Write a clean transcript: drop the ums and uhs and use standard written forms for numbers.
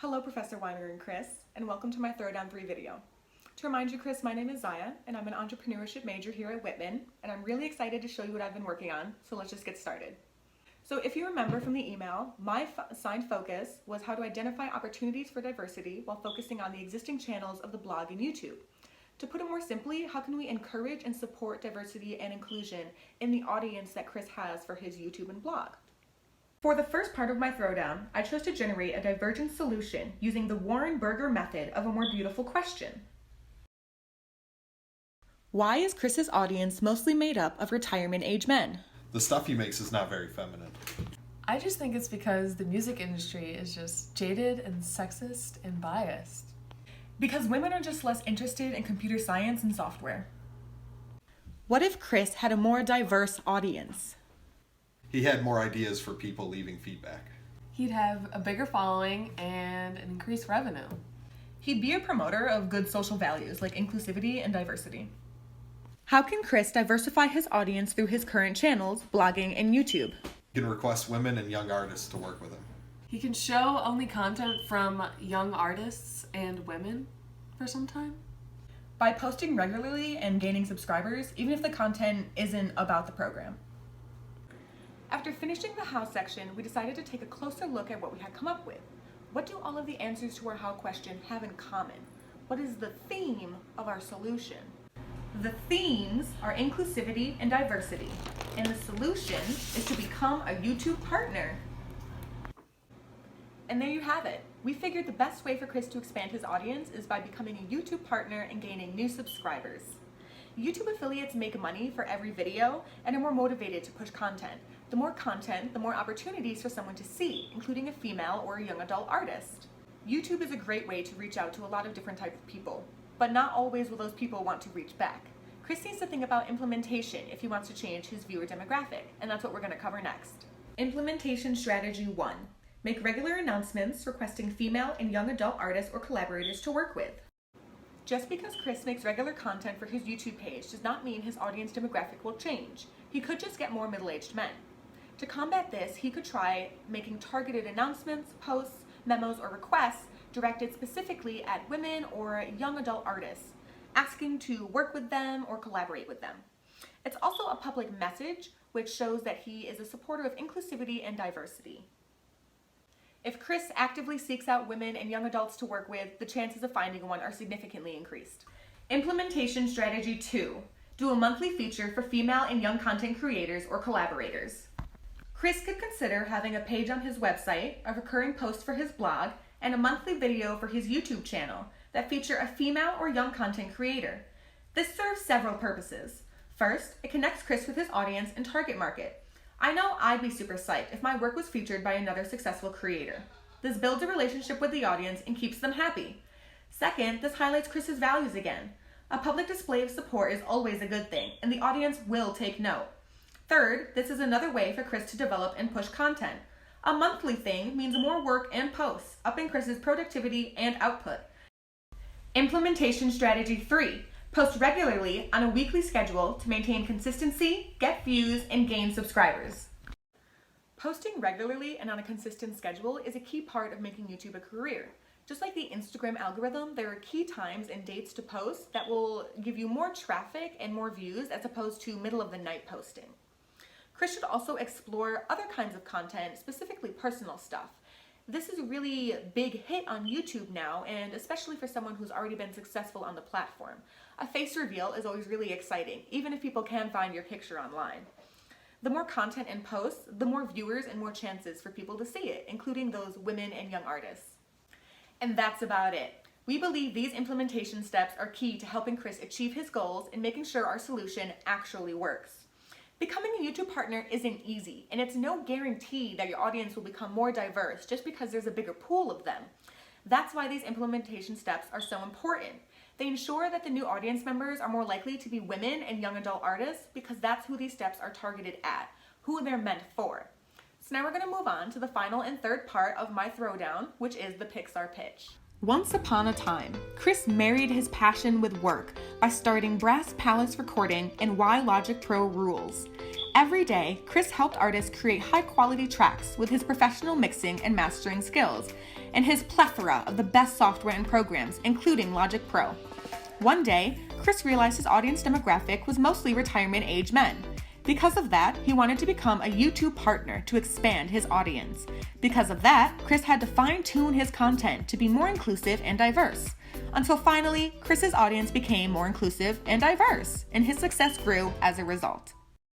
Hello, Professor Weiner and Chris, and welcome to my Throwdown 3 video. To remind you, Chris, my name is Zaya, and I'm an entrepreneurship major here at Whitman, and I'm really excited to show you what I've been working on, so let's just get started. So if you remember from the email, my assigned focus was how to identify opportunities for diversity while focusing on the existing channels of the blog and YouTube. To put it more simply, how can we encourage and support diversity and inclusion in the audience that Chris has for his YouTube and blog? For the first part of my Throwdown, I chose to generate a divergent solution using the Warren Burger method of a more beautiful question. Why is Chris's audience mostly made up of retirement-age men? The stuff he makes is not very feminine. I just think it's because the music industry is just jaded and sexist and biased. Because women are just less interested in computer science and software. What if Chris had a more diverse audience? He had more ideas for people leaving feedback. He'd have a bigger following and an increased revenue. He'd be a promoter of good social values like inclusivity and diversity. How can Chris diversify his audience through his current channels, blogging, and YouTube? He can request women and young artists to work with him. He can show only content from young artists and women for some time. By posting regularly and gaining subscribers, even if the content isn't about the program. After finishing the how section, we decided to take a closer look at what we had come up with. What do all of the answers to our how question have in common? What is the theme of our solution? The themes are inclusivity and diversity, and the solution is to become a YouTube partner. And there you have it. We figured the best way for Chris to expand his audience is by becoming a YouTube partner and gaining new subscribers. YouTube affiliates make money for every video and are more motivated to push content. The more content, the more opportunities for someone to see, including a female or a young adult artist. YouTube is a great way to reach out to a lot of different types of people, but not always will those people want to reach back. Chris needs to think about implementation if he wants to change his viewer demographic, and that's what we're going to cover next. Implementation strategy 1. Make regular announcements requesting female and young adult artists or collaborators to work with. Just because Chris makes regular content for his YouTube page does not mean his audience demographic will change. He could just get more middle-aged men. To combat this, he could try making targeted announcements, posts, memos, or requests directed specifically at women or young adult artists, asking to work with them or collaborate with them. It's also a public message which shows that he is a supporter of inclusivity and diversity. If Chris actively seeks out women and young adults to work with, the chances of finding one are significantly increased. Implementation strategy 2. Do a monthly feature for female and young content creators or collaborators. Chris could consider having a page on his website, a recurring post for his blog, and a monthly video for his YouTube channel that feature a female or young content creator. This serves several purposes. First, it connects Chris with his audience and target market. I know I'd be super psyched if my work was featured by another successful creator. This builds a relationship with the audience and keeps them happy. Second, this highlights Chris's values again. A public display of support is always a good thing, and the audience will take note. Third, this is another way for Chris to develop and push content. A monthly thing means more work and posts, upping Chris's productivity and output. Implementation strategy 3. Post regularly on a weekly schedule to maintain consistency, get views, and gain subscribers. Posting regularly and on a consistent schedule is a key part of making YouTube a career. Just like the Instagram algorithm, there are key times and dates to post that will give you more traffic and more views as opposed to middle of the night posting. Chris should also explore other kinds of content, specifically personal stuff. This is a really big hit on YouTube now, and especially for someone who's already been successful on the platform. A face reveal is always really exciting, even if people can find your picture online. The more content and posts, the more viewers and more chances for people to see it, including those women and young artists. And that's about it. We believe these implementation steps are key to helping Chris achieve his goals and making sure our solution actually works. Becoming a YouTube partner isn't easy, and it's no guarantee that your audience will become more diverse just because there's a bigger pool of them. That's why these implementation steps are so important. They ensure that the new audience members are more likely to be women and young adult artists because that's who these steps are targeted at, who they're meant for. So now we're going to move on to the final and third part of my Throwdown, which is the Pixar pitch. Once upon a time, Chris married his passion with work by starting Brass Palace Recording and Why Logic Pro Rules. Every day, Chris helped artists create high-quality tracks with his professional mixing and mastering skills, and his plethora of the best software and programs, including Logic Pro. One day, Chris realized his audience demographic was mostly retirement-age men. Because of that, he wanted to become a YouTube partner to expand his audience. Because of that, Chris had to fine-tune his content to be more inclusive and diverse. Until finally, Chris's audience became more inclusive and diverse, and his success grew as a result.